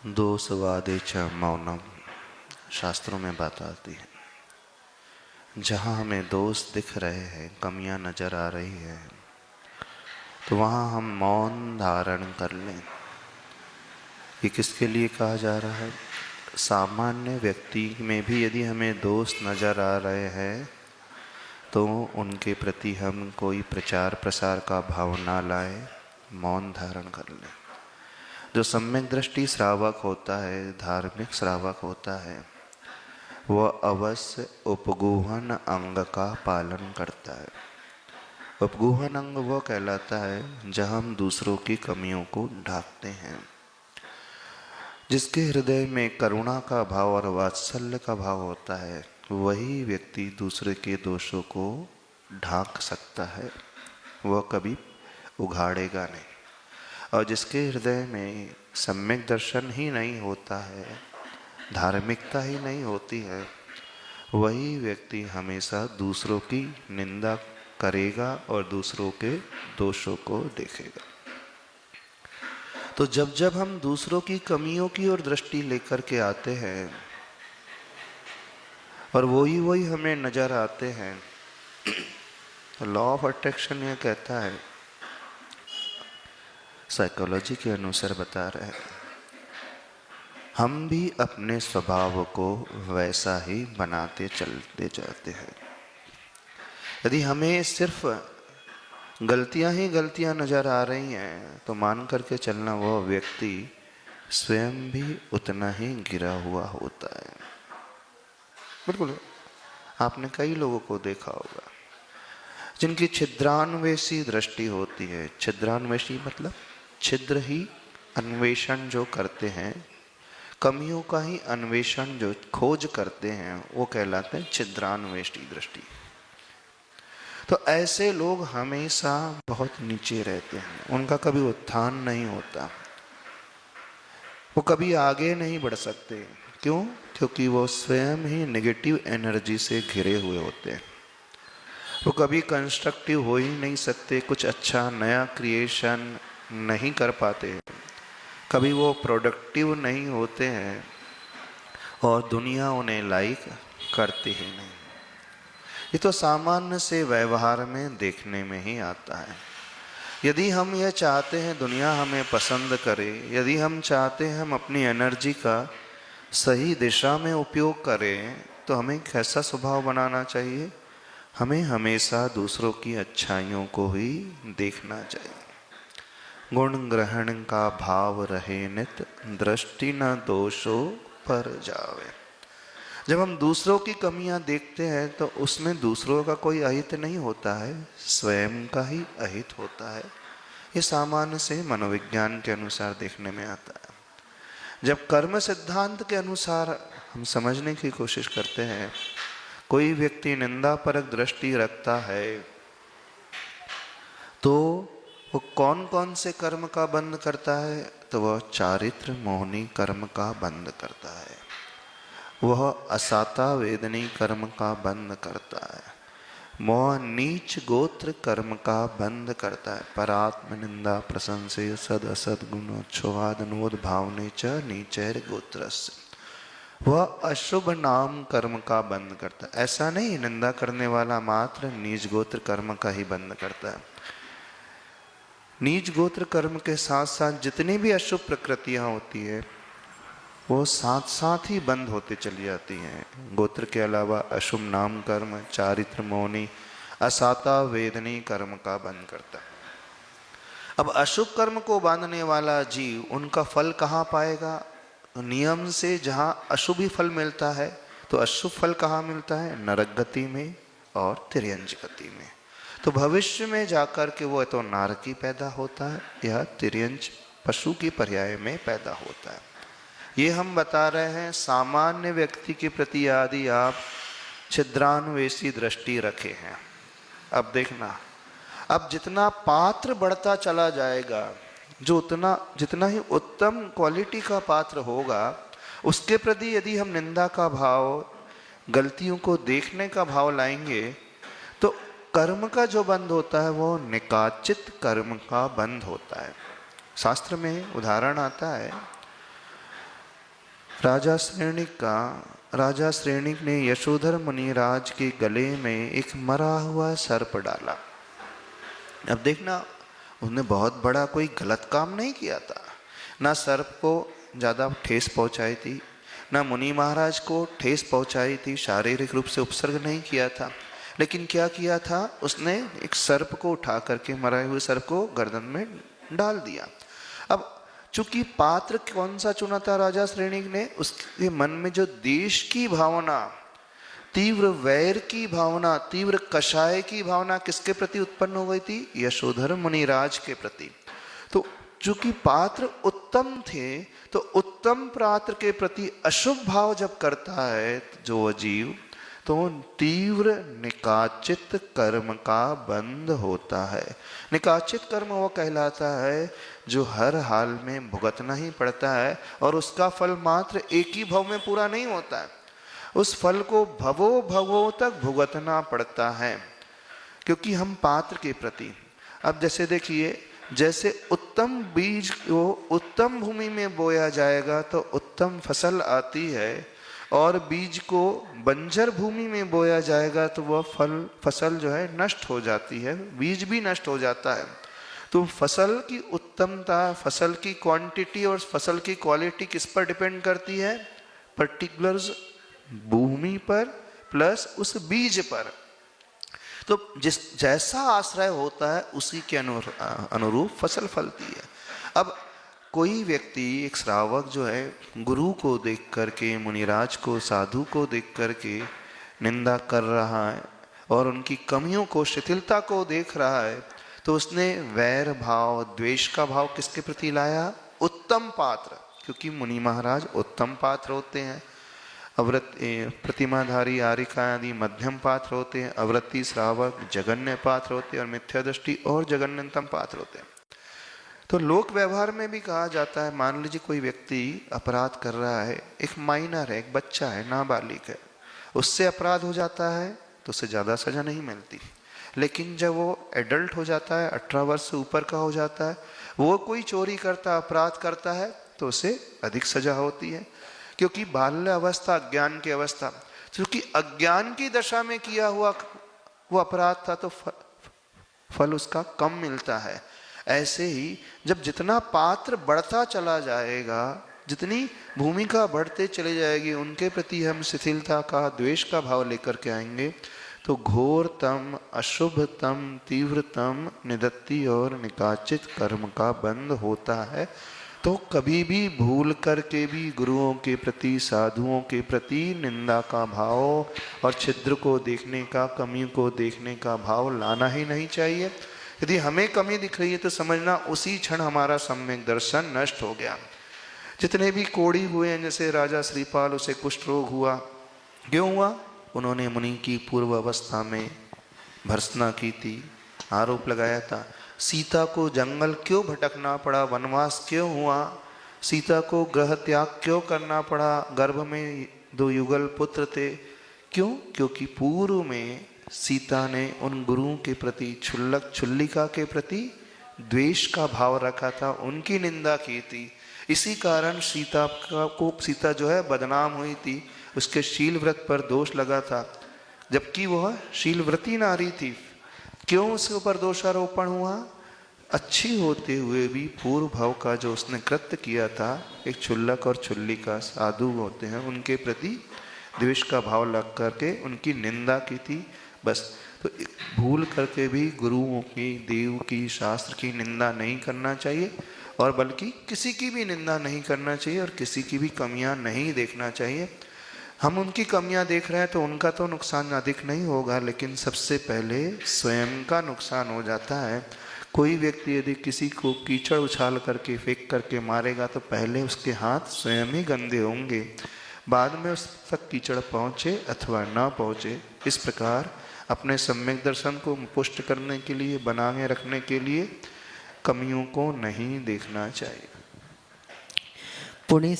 दोषवादे च मौनम, शास्त्रों में बात आती है। जहाँ हमें दोष दिख रहे हैं, कमियां नजर आ रही है, तो वहाँ हम मौन धारण कर लें। ये किसके लिए कहा जा रहा है? सामान्य व्यक्ति में भी यदि हमें दोष नजर आ रहे हैं तो उनके प्रति हम कोई प्रचार प्रसार का भाव ना लाए, मौन धारण कर लें। जो सम्यक दृष्टि श्रावक होता है, धार्मिक श्रावक होता है, वह अवश्य उपगूहन अंग का पालन करता है। उपगूहन अंग वह कहलाता है जहाँ हम दूसरों की कमियों को ढांकते हैं। जिसके हृदय में करुणा का भाव और वात्सल्य का भाव होता है, वही व्यक्ति दूसरे के दोषों को ढांक सकता है, वह कभी उघाड़ेगा नहीं। और जिसके हृदय में सम्यक दर्शन ही नहीं होता है, धार्मिकता ही नहीं होती है, वही व्यक्ति हमेशा दूसरों की निंदा करेगा और दूसरों के दोषों को देखेगा। तो जब जब हम दूसरों की कमियों की ओर दृष्टि लेकर के आते हैं और वही हमें नजर आते हैं, तो लॉ ऑफ अट्रैक्शन यह कहता है, साइकोलॉजी के अनुसार बता रहे हैं, हम भी अपने स्वभाव को वैसा ही बनाते चलते जाते हैं। यदि हमें सिर्फ गलतियां ही गलतियां नजर आ रही हैं तो मान करके चलना वह व्यक्ति स्वयं भी उतना ही गिरा हुआ होता है। बिल्कुल, आपने कई लोगों को देखा होगा जिनकी छिद्रान्वेषी दृष्टि होती है। छिद्रान्वेषी मतलब छिद्र ही अन्वेषण जो करते हैं, कमियों का ही अन्वेषण जो खोज करते हैं, वो कहलाते हैं छिद्रान्वेषी दृष्टि। तो ऐसे लोग हमेशा बहुत नीचे रहते हैं, उनका कभी उत्थान नहीं होता, वो कभी आगे नहीं बढ़ सकते। क्यों? क्योंकि वो स्वयं ही नेगेटिव एनर्जी से घिरे हुए होते हैं। वो कभी कंस्ट्रक्टिव हो ही नहीं सकते, कुछ अच्छा नया क्रिएशन नहीं कर पाते, कभी वो प्रोडक्टिव नहीं होते हैं और दुनिया उन्हें लाइक करती ही नहीं। ये तो सामान्य से व्यवहार में देखने में ही आता है। यदि हम यह चाहते हैं दुनिया हमें पसंद करे, यदि हम चाहते हैं हम अपनी एनर्जी का सही दिशा में उपयोग करें, तो हमें कैसा स्वभाव बनाना चाहिए? हमें हमेशा दूसरों की अच्छाइयों को ही देखना चाहिए। गुण ग्रहण का भाव रहे नित, दृष्टि न दोषों पर जावे। जब हम दूसरों की कमियां देखते हैं तो उसमें दूसरों का कोई अहित नहीं होता है, स्वयं का ही अहित होता है। ये सामान्य से मनोविज्ञान के अनुसार देखने में आता है। जब कर्म सिद्धांत के अनुसार हम समझने की कोशिश करते हैं, कोई व्यक्ति निंदापरक दृष्टि रखता है तो वो कौन कौन से कर्म का बंद करता है? तो वह चारित्र मोहनी कर्म का बंद करता है, वह असाता वेदनी कर्म का बंद करता है, वह नीच गोत्र कर्म का बंद करता है। परात्म निंदा प्रशंसे सद असद गुणोच्छवाद नोद भावने च नीचैर गोत्रस्य, वह अशुभ नाम कर्म का बंद करता है। ऐसा नहीं निंदा करने वाला मात्र नीच गोत्र कर्म का ही बंद करता है। नीच गोत्र कर्म के साथ साथ जितनी भी अशुभ प्रकृतियां होती है वो साथ साथ ही बंद होते चली जाती हैं। गोत्र के अलावा अशुभ नाम कर्म, चारित्र मौनी, असाता वेदनी कर्म का बंद करता है। अब अशुभ कर्म को बांधने वाला जीव उनका फल कहाँ पाएगा? नियम से जहाँ अशुभ ही फल मिलता है, तो अशुभ फल कहाँ मिलता है? नरक गति में और तिर्यंज गति में। तो भविष्य में जाकर के वो तो नारकी पैदा होता है या तिर्यंज पशु की पर्याय में पैदा होता है। ये हम बता रहे हैं सामान्य व्यक्ति के प्रति यदि आप छिद्रान्वेषी दृष्टि रखे हैं। अब देखना, अब जितना पात्र बढ़ता चला जाएगा, जो जितना ही उत्तम क्वालिटी का पात्र होगा, उसके प्रति यदि हम निंदा का भाव, गलतियों को देखने का भाव लाएंगे, तो कर्म का जो बंद होता है वो निकाचित कर्म का बंद होता है। शास्त्र में उदाहरण आता है, राजा श्रेणिक ने यशोधर मुनिराज के गले में एक मरा हुआ सर्प डाला। अब देखना, उसने बहुत बड़ा कोई गलत काम नहीं किया था, ना सर्प को ज़्यादा ठेस पहुंचाई थी, ना मुनि महाराज को ठेस पहुंचाई थी, शारीरिक रूप से उपसर्ग नहीं किया था। लेकिन क्या किया था, उसने एक सर्प को उठा करके, मरे हुए सर्प को गर्दन में डाल दिया। अब चूंकि पात्र कौन सा चुना था राजा श्रेणिक ने, उसके मन में जो देश की भावना, तीव्र वैर की भावना, तीव्र कषाय की भावना किसके प्रति उत्पन्न हो गई थी, यशोधर मुनिराज के प्रति। तो चूंकि पात्र उत्तम थे, तो उत्तम पात्र के प्रति अशुभ भाव जब करता है जो जीव, तो तीव्र निकाचित कर्म का बंध होता है। निकाचित कर्म वो कहलाता है जो हर हाल में भुगतना ही पड़ता है, और उसका फल मात्र एक ही भव में पूरा नहीं होता है, उस फल को भवों भवों तक भुगतना पड़ता है। क्योंकि हम पात्र के प्रति, अब जैसे देखिए, जैसे उत्तम बीज को उत्तम भूमि में बोया जाएगा तो उत्तम फसल आती है, और बीज को बंजर भूमि में बोया जाएगा तो वह फसल जो है नष्ट हो जाती है, बीज भी नष्ट हो जाता है। तो फसल की उत्तमता, फसल की क्वांटिटी और फसल की क्वालिटी किस पर डिपेंड करती है, पर्टिकुलर भूमि पर प्लस उस बीज पर। तो जैसा आश्रय होता है उसी के अनुरूप फसल फलती है। अब कोई व्यक्ति, एक श्रावक जो है, गुरु को देख करके, मुनिराज को, साधु को देख करके निंदा कर रहा है और उनकी कमियों को, शिथिलता को देख रहा है, तो उसने वैर भाव, द्वेष का भाव किसके प्रति लाया, उत्तम पात्र। क्योंकि मुनि महाराज उत्तम पात्र होते हैं, प्रतिमाधारी, आरिका आदि मध्यम पात्र होते हैं, अवृत्ति श्रावक जघन्य पात्र होते हैं, और मिथ्या दृष्टि और जघन्यतम पात्र होते हैं। तो लोक व्यवहार में भी कहा जाता है, मान लीजिए कोई व्यक्ति अपराध कर रहा है, एक माइनर है, एक बच्चा है, नाबालिग है, उससे अपराध हो जाता है तो उससे ज़्यादा सजा नहीं मिलती। लेकिन जब वो एडल्ट हो जाता है, 18 वर्ष से ऊपर का हो जाता है, वो कोई चोरी करता, अपराध करता है, तो उसे अधिक सजा होती है। क्योंकि बाल्य अवस्था, अज्ञान की अवस्था, क्योंकि अज्ञान की दशा में किया हुआ वो अपराध था, तो फल उसका कम मिलता है। ऐसे ही जब जितना पात्र बढ़ता चला जाएगा, जितनी भूमिका बढ़ते चले जाएगी, उनके प्रति हम शिथिलता का, द्वेष का भाव लेकर के आएंगे, तो घोरतम, अशुभतम, तीव्रतम निदत्ति और निकाचित कर्म का बंध होता है। तो कभी भी भूल करके भी गुरुओं के प्रति, साधुओं के प्रति निंदा का भाव और छिद्र को देखने का, कमी को देखने का भाव लाना ही नहीं चाहिए। यदि हमें कमी दिख रही है तो समझना उसी क्षण हमारा सम्यक दर्शन नष्ट हो गया। जितने भी कोढ़ी हुए हैं, जैसे राजा श्रीपाल, उसे कुष्ठ रोग हुआ, क्यों हुआ, उन्होंने मुनि की पूर्व अवस्था में भर्त्सना की थी, आरोप लगाया था। सीता को जंगल क्यों भटकना पड़ा, वनवास क्यों हुआ, सीता को गृह त्याग क्यों करना पड़ा, गर्भ में 2 युगल पुत्र थे, क्यों, क्योंकि पूर्व में सीता ने उन गुरुओं के प्रति, क्षुल्लक क्षुल्लिका के प्रति द्वेष का भाव रखा था, उनकी निंदा की थी। इसी कारण सीता जो है बदनाम हुई थी, उसके शील व्रत पर दोष लगा था, जबकि वह शीलव्रती नारी थी। क्यों उसके ऊपर दोषारोपण हुआ, अच्छी होते हुए भी पूर्व भाव का जो उसने कृत्य किया था, एक क्षुल्लक और क्षुल्लिका साधु होते हैं, उनके प्रति द्वेष का भाव लग करके उनकी निंदा की थी, बस। तो भूल करके भी गुरुओं की, देव की, शास्त्र की निंदा नहीं करना चाहिए, और बल्कि किसी की भी निंदा नहीं करना चाहिए, और किसी की भी कमियां नहीं देखना चाहिए। हम उनकी कमियां देख रहे हैं तो उनका तो नुकसान अधिक नहीं होगा, लेकिन सबसे पहले स्वयं का नुकसान हो जाता है। कोई व्यक्ति यदि किसी को कीचड़ उछाल करके, फेंक करके मारेगा, तो पहले उसके हाथ स्वयं ही गंदे होंगे, बाद में उस तक कीचड़ पहुँचे अथवा ना पहुँचे। इस प्रकार अपने सम्यक दर्शन को पुष्ट करने के लिए, बनाए रखने के लिए कमियों को नहीं देखना चाहिए। पुणे से